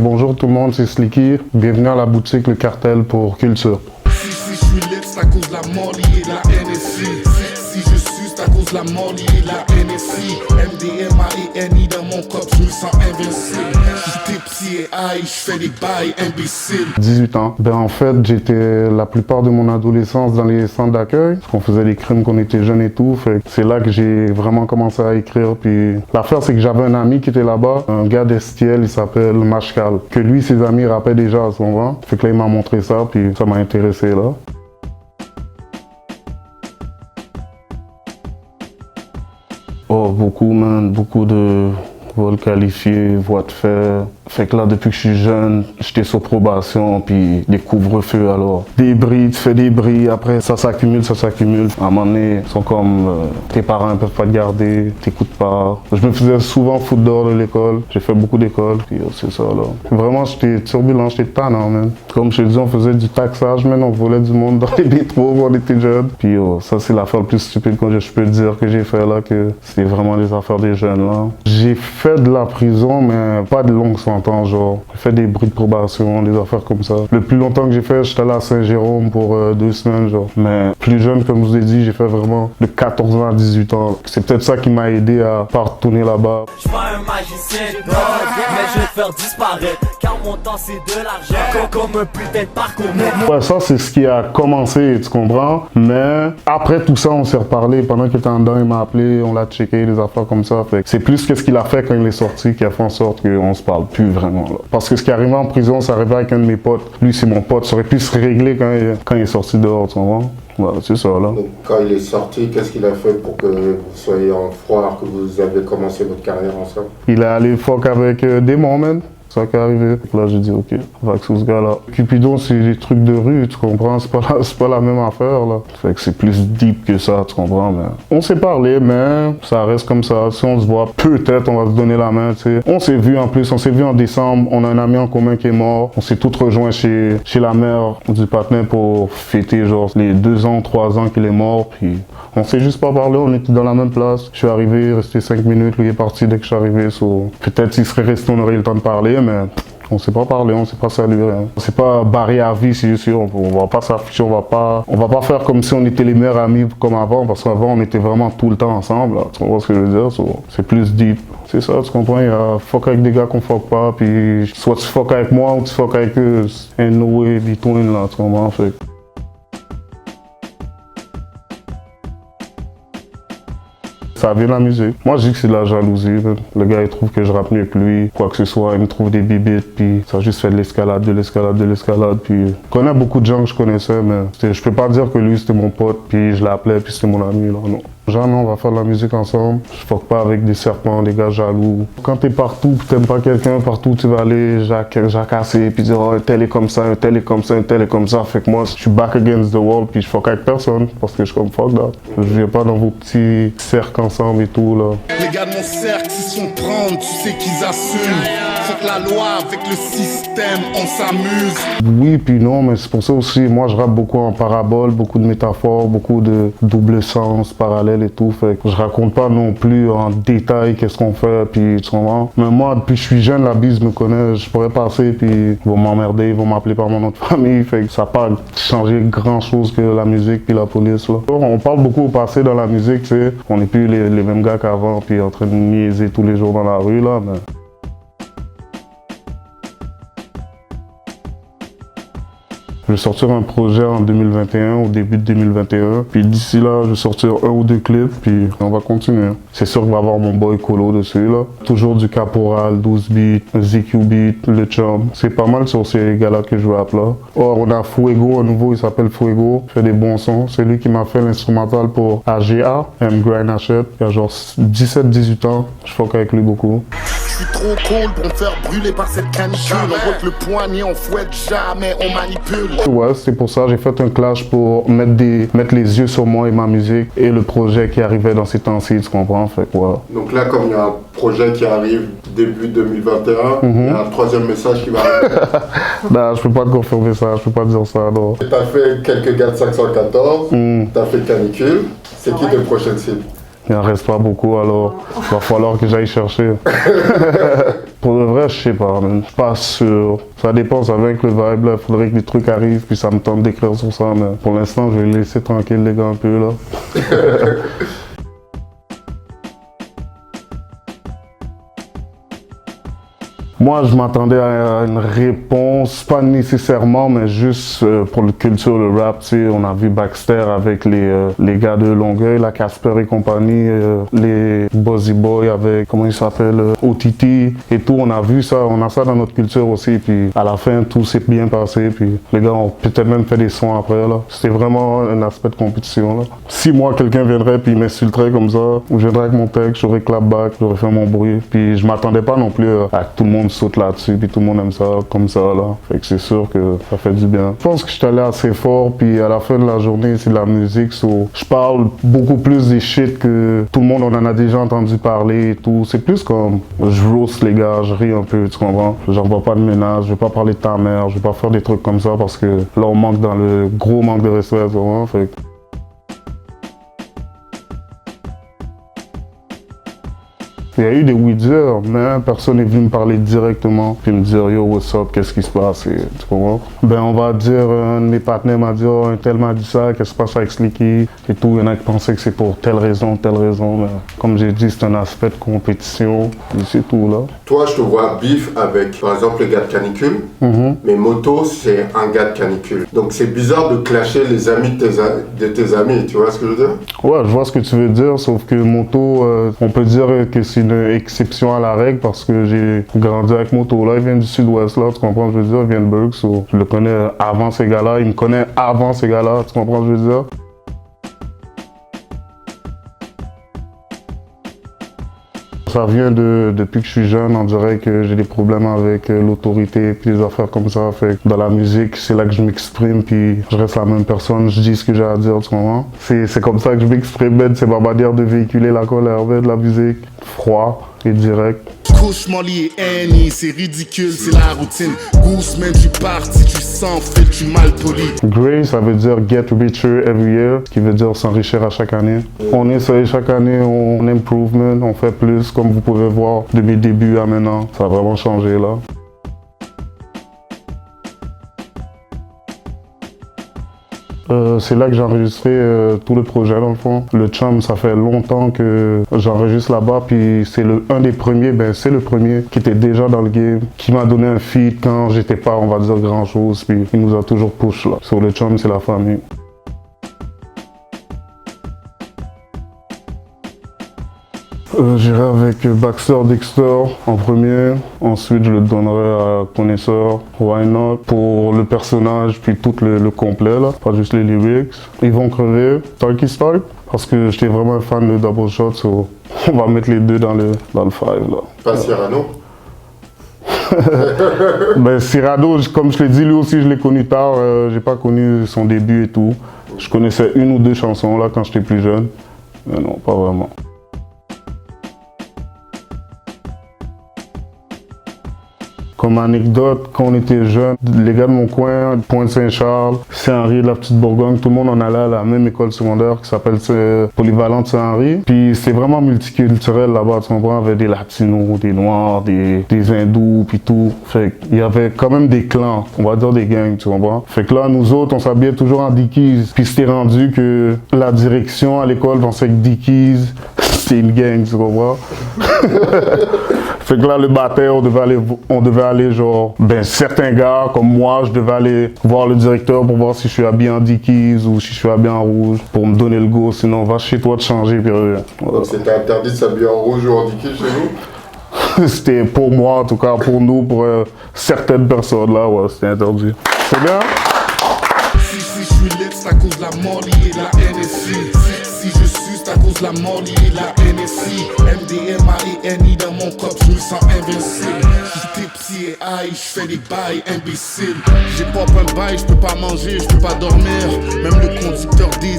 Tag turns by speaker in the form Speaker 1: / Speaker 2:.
Speaker 1: Bonjour tout le monde, c'est Slicky. Bienvenue à la boutique Le Cartel pour Culture.
Speaker 2: Si je suis lit, c'est à cause de la Molly et la NSI. Si je suis, c'est à cause de la Molly et la NSI. MDMA-E-N-I dans mon corps, je me sens invincible. J'étais petit et aïe, je fais des bails imbéciles.
Speaker 1: 18 ans. En fait, j'étais la plupart de mon adolescence dans les centres d'accueil. Parce qu'on faisait des crimes quand on était jeunes et tout. C'est là que j'ai vraiment commencé à écrire. Puis l'affaire, c'est que j'avais un ami qui était là-bas, un gars d'Estiel, il s'appelle Mashkal. Que lui, ses amis rappaient déjà à ce moment. Fait que là, il m'a montré ça, puis ça m'a intéressé là. Oh, beaucoup, man. Beaucoup de vols qualifiés, voies de fait. Fait que là, depuis que je suis jeune, j'étais sur probation, puis des couvre-feux, alors. Des bris, tu fais des bris, après ça s'accumule, ça s'accumule. À un moment donné, ils sont comme, tes parents ne peuvent pas te garder, t'écoutes pas. Je me faisais souvent foutre dehors de l'école, j'ai fait beaucoup d'écoles, puis c'est ça, là. Vraiment, j'étais turbulent, j'étais tannant, man. Comme je te dis, on faisait du taxage, man, on volait du monde dans les métros quand on était jeunes. Puis ça, c'est l'affaire la plus stupide que je peux dire que j'ai fait là, que c'est vraiment les affaires des jeunes, là. J'ai fait de la prison, mais pas de longue sentence. Genre, j'ai fait des bris de probation, des affaires comme ça. Le plus longtemps que j'ai fait, j'étais allé à Saint-Jérôme pour 2 semaines, genre. Mais plus jeune, comme je vous ai dit, j'ai fait vraiment de 14 ans à 18 ans. C'est peut-être ça qui m'a aidé à pas retourner là-bas.
Speaker 3: Je suis pas un magicien de drogue, mais je vais te faire disparaître, car mon temps c'est de l'argent, comme un putain de parcours.
Speaker 1: Ouais, ça c'est ce qui a commencé, tu comprends? Mais après tout ça, on s'est reparlé. Pendant qu'il était en dedans, il m'a appelé, on l'a checké, des affaires comme ça. Fait que c'est plus qu'est-ce qu'il a fait quand il est sorti qui a fait en sorte qu'on se parle plus vraiment. Là. Parce que ce qui arrivait en prison, ça arrivait avec un de mes potes. Lui, c'est mon pote. Ça aurait pu se régler quand il est sorti dehors, tu comprends? Voilà, c'est ça, là.
Speaker 4: Donc, quand il est sorti, qu'est-ce qu'il a fait pour que vous soyez en froid, que vous avez commencé votre carrière ensemble?
Speaker 1: Il est allé fuck avec Démon, man. C'est ça qui est arrivé. Là, j'ai dit, ok, va avec ce gars-là. Cupidon, c'est des trucs de rue, tu comprends? C'est pas la même affaire, là. Fait que c'est plus deep que ça, tu comprends? Mais on s'est parlé, mais ça reste comme ça. Si on se voit, peut-être on va se donner la main, tu sais. On s'est vu en plus, on s'est vu en décembre. On a un ami en commun qui est mort. On s'est tous rejoints chez la mère du partenaire pour fêter, genre, les 2 ans, 3 ans qu'il est mort. Puis on s'est juste pas parlé, on était dans la même place. Je suis arrivé, resté 5 minutes, lui est parti dès que je suis arrivé. Peut-être s'il serait resté, on aurait eu le temps de parler, mais on s'est pas parlé, on s'est pas salué. Hein. On s'est pas barré à vie, c'est sûr. On va pas s'afficher, on va pas faire comme si on était les meilleurs amis comme avant, parce qu'avant on était vraiment tout le temps ensemble. Là. Tu comprends ce que je veux dire? C'est plus deep. C'est ça, tu comprends? Il y a fuck avec des gars qu'on fuck pas, puis soit tu fuck avec moi ou tu fuck avec eux. And no way between, là, tu comprends? Fait. Ça vient de la musique. Moi, je dis que c'est de la jalousie. Le gars, il trouve que je rappe mieux que lui, quoi que ce soit. Il me trouve des bibites, puis ça a juste fait de l'escalade, de l'escalade, de l'escalade. Puis je connais beaucoup de gens que je connaissais, mais je peux pas dire que lui, c'était mon pote, puis je l'appelais, puis c'était mon ami. Là, non. Genre, non, on va faire de la musique ensemble. Je fuck pas avec des serpents, des gars jaloux. Quand t'es partout, que t'aimes pas quelqu'un, partout tu vas aller jacasser, puis dire, oh, un tel est comme ça, un tel est comme ça, un tel est comme ça. Fait que moi, je suis back against the wall, puis je fuck avec personne, parce que je suis comme fuck that. Je viens pas dans vos petits cercles ensemble et tout, là.
Speaker 2: Les gars de mon cercle, ils sont prendre, tu sais qu'ils assument. Faut que la loi, avec le système, on s'amuse.
Speaker 1: Oui, puis non, mais c'est pour ça aussi, moi je rappe beaucoup en parabole, beaucoup de métaphores, beaucoup de double sens, parallèles et tout. Fait que je raconte pas non plus en détail qu'est-ce qu'on fait, puis tu comprends. Mais moi, depuis que je suis jeune, la bise me connaît, je pourrais passer, puis ils vont m'emmerder, ils vont m'appeler par mon nom de famille. Fait que ça n'a pas changé grand chose que la musique puis la police, là. On parle beaucoup au passé dans la musique, tu sais. On n'est plus les mêmes gars qu'avant, puis en train de niaiser tous les jours dans la rue, là. Mais... Je vais sortir un projet en 2021, au début de 2021. Puis d'ici là, je vais sortir 1 ou 2 clips, puis on va continuer. C'est sûr qu'il va y avoir mon boy Colo dessus, là. Toujours du Caporal, 12 beats, ZQ beat, le Chum. C'est pas mal sur ces gars-là que je rappe là. Or, on a Fuego, un nouveau, il s'appelle Fuego. Il fait des bons sons. C'est lui qui m'a fait l'instrumental pour AGA, M Grind Hachette. Il y a genre 17-18 ans. Je fuck avec lui beaucoup.
Speaker 2: Je suis trop cool pour me faire brûler par cette canicule. On voit que le poignet, on fouette jamais, on manipule.
Speaker 1: Ouais, c'est pour ça j'ai fait un clash pour mettre les yeux sur moi et ma musique et le projet qui arrivait dans ces temps-ci, tu comprends? Fait que, ouais.
Speaker 4: Donc là, comme il y a un projet qui arrive début 2021, il y a un 3e message qui va arriver.
Speaker 1: Non, je peux pas te confirmer ça, je peux pas dire ça, non.
Speaker 4: T'as fait quelques gars de 514, t'as fait Canicule. C'est qui tes prochaines cibles?
Speaker 1: Il n'en reste pas beaucoup, alors il va falloir que j'aille chercher. Pour de vrai, je sais pas, man. Je suis pas sûr. Ça dépend, ça vient avec le vibe, là. Faudrait que des trucs arrivent, puis ça me tente d'écrire sur ça, mais pour l'instant, je vais les laisser tranquilles, les gars, un peu, là. Moi, je m'attendais à une réponse, pas nécessairement, mais juste pour le culture, le rap, tu sais, on a vu Baxter avec les gars de Longueuil, la Casper et compagnie, les Buzzy Boy avec, comment il s'appelle, OTT et tout, on a vu ça, on a ça dans notre culture aussi, puis à la fin, tout s'est bien passé, puis les gars ont peut-être même fait des sons après, là. C'était vraiment un aspect de compétition, là. Si moi, quelqu'un viendrait puis m'insulterait comme ça, ou je viendrais avec mon texte, j'aurais clapback, j'aurais fait mon bruit, puis je m'attendais pas non plus à que tout le monde saute là-dessus, puis tout le monde aime ça comme ça, là. Fait que c'est sûr que ça fait du bien. Je pense que je suis allé assez fort, puis à la fin de la journée, c'est de la musique, so je parle beaucoup plus des shit que tout le monde on en a déjà entendu parler et tout. C'est plus comme, je roast les gars, je ris un peu, tu comprends? J'envoie pas de ménage, je vais pas parler de ta mère, je vais pas faire des trucs comme ça parce que là, on manque dans le gros manque de respect, tu comprends? Fait que il y a eu des oui-dire, mais personne n'est venu me parler directement puis me dire « Yo, what's up, qu'est-ce qui se passe? » Tu comprends? Ben, on va dire, un de mes partenaires m'a dit « Oh, un tel m'a dit ça, qu'est-ce qui se passe avec Slicky? » Et tout, il y en a qui pensaient que c'est pour telle raison, mais comme j'ai dit, c'est un aspect de compétition, et c'est tout, là.
Speaker 4: Toi, je te vois bif avec, par exemple, le gars de Canicule, mais Moto, c'est un gars de Canicule. Donc, c'est bizarre de clasher les amis de tes amis, tu vois ce que je veux dire?
Speaker 1: Ouais, je vois ce que tu veux dire, sauf que Moto, on peut dire que c'est une exception à la règle parce que j'ai grandi avec Moto. Là, il vient du sud-ouest, là, tu comprends ce que je veux dire? Il vient de Burke, so je le connais avant ces gars-là, il me connaît avant ces gars-là, tu comprends ce que je veux dire? Ça vient depuis que je suis jeune, on dirait que j'ai des problèmes avec l'autorité puis des affaires comme ça. Fait que dans la musique, c'est là que je m'exprime puis je reste la même personne, je dis ce que j'ai à dire, tu comprends? C'est comme ça que je m'exprime, c'est ma manière de véhiculer la colère, de la musique, froid et direct.
Speaker 2: Couche, Molly et Annie, c'est ridicule, c'est la routine. Goose, même tu parti, tu sens, fait tu mal poli.
Speaker 1: Gray, ça veut dire get richer every year, ce qui veut dire s'enrichir à chaque année. On essaye chaque année, on improvement, on fait plus, comme vous pouvez voir, de mes débuts à maintenant. Ça a vraiment changé là. C'est là que j'ai enregistré tout le projet dans le fond. Le Chum, ça fait longtemps que j'enregistre là-bas, puis c'est un des premiers, c'est le premier qui était déjà dans le game, qui m'a donné un feed quand j'étais pas, on va dire, grand chose, puis il nous a toujours push là. Sur le Chum, c'est la famille. J'irai avec Baxter Dexter en premier, ensuite je le donnerai à Connaisseur, Why Not, pour le personnage puis tout le complet là, pas juste les lyrics. Ils vont crever, Starky Stark, parce que j'étais vraiment un fan de Double Shot, so on va mettre les deux dans le 5 là.
Speaker 4: Pas Cyrano?
Speaker 1: Cyrano, comme je l'ai dit, lui aussi je l'ai connu tard, j'ai pas connu son début et tout. Je connaissais une ou deux chansons là quand j'étais plus jeune, mais non, pas vraiment. Comme anecdote, quand on était jeunes, les gars de mon coin, Pointe-Saint-Charles, Saint-Henri, de la Petite Bourgogne, tout le monde en allait à la même école secondaire qui s'appelle Polyvalente Saint-Henri. Puis c'est vraiment multiculturel là-bas, tu comprends, avec des Latinos, des Noirs, des Hindous, puis tout. Fait qu'il y avait quand même des clans, on va dire des gangs, tu comprends. Fait que là, nous autres, on s'habillait toujours en Dickies. Puis c'était rendu que la direction à l'école pensait que Dickies, c'était une gang, tu comprends. Fait que là, le matin, on devait aller genre, certains gars comme moi, je devais aller voir le directeur pour voir si je suis habillé en Dickies ou si je suis habillé en rouge pour me donner le go, sinon va chez toi te changer puis reviens. Voilà.
Speaker 4: Donc c'était interdit de s'habiller en rouge ou en Dickies chez nous?
Speaker 1: C'était pour moi, en tout cas pour nous, pour certaines personnes là, ouais, c'était interdit. C'est bien?
Speaker 2: Si je suis lit, c'est à cause de la Molly et la NSC. Si je suis, c'est à cause de la Molly et la NSC. MDMA et NI dans mon cop, je me sens invincible. J'étais petit et high, je fais des bails imbéciles. J'ai pas un bail, je peux pas manger, je peux pas dormir. Même le conducteur des